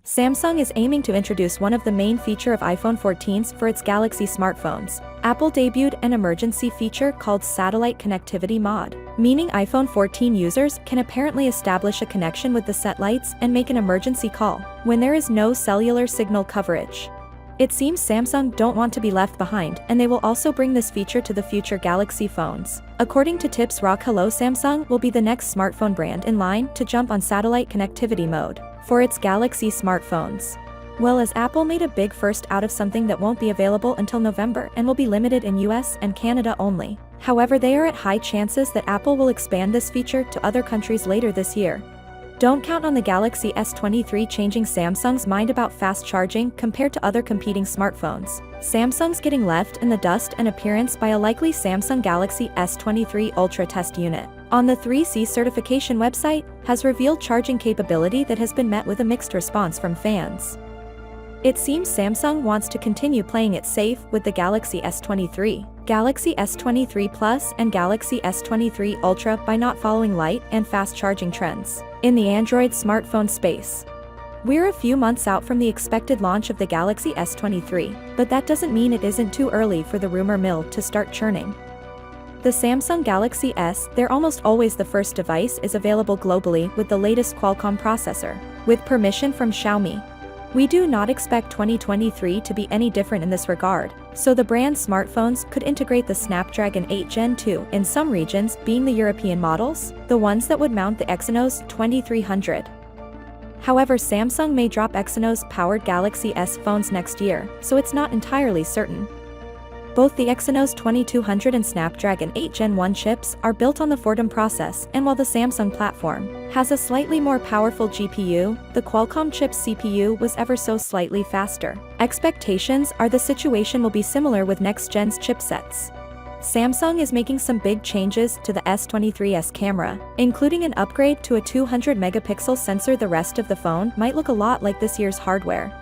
Samsung is aiming to introduce one of the main features of iPhone 14s for its Galaxy smartphones. Apple debuted an emergency feature called Satellite Connectivity Mod, meaning iPhone 14 users can apparently establish a connection with the satellites and make an emergency call when there is no cellular signal coverage. It seems Samsung don't want to be left behind, and they will also bring this feature to the future Galaxy phones. According to Tips Rock, Samsung will be the next smartphone brand in line to jump on satellite connectivity mode for its Galaxy smartphones. Well, as Apple made a big first out of something that won't be available until November and will be limited in US and Canada only. However, they are at high chances that Apple will expand this feature to other countries later this year. Don't count on the Galaxy S23 changing Samsung's mind about fast charging compared to other competing smartphones. Samsung's getting left in the dust and appearance by a likely Samsung Galaxy S23 Ultra test unit on the 3C certification website has revealed charging capability that has been met with a mixed response from fans. It seems Samsung wants to continue playing it safe with the Galaxy S23, Galaxy S23 Plus and Galaxy S23 Ultra by not following light and fast charging trends in the Android smartphone space. We're a few months out from the expected launch of the Galaxy S23, but that doesn't mean it isn't too early for the rumor mill to start churning. The Samsung Galaxy S, they're almost always the first device, is available globally with the latest Qualcomm processor, with permission from Xiaomi. We do not expect 2023 to be any different in this regard, so the brand's smartphones could integrate the Snapdragon 8 Gen 2 in some regions, being the European models, the ones that would mount the Exynos 2300. However, Samsung may drop Exynos-powered Galaxy S phones next year, so it's not entirely certain. Both the Exynos 2200 and Snapdragon 8 Gen 1 chips are built on the Phantom process, and while the Samsung platform has a slightly more powerful GPU, the Qualcomm chip's CPU was ever so slightly faster. Expectations are the situation will be similar with next-gen's chipsets. Samsung is making some big changes to the S23's camera, including an upgrade to a 200-megapixel sensor. The rest of the phone might look a lot like this year's hardware.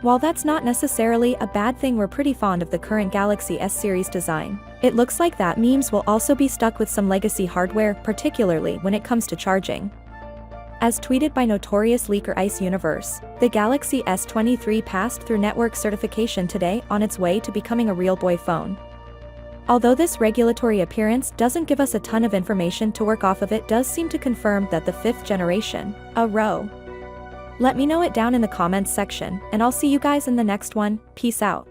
While that's not necessarily a bad thing, we're pretty fond of the current Galaxy S series design. It looks like that memes will also be stuck with some legacy hardware, particularly when it comes to charging. As tweeted by notorious leaker Ice Universe, the Galaxy S23 passed through network certification today on its way to becoming a real boy phone. Although this regulatory appearance doesn't give us a ton of information to work off of, it does seem to confirm that the 5th generation, a row. Let me know it down in the comments section, and I'll see you guys in the next one. Peace out.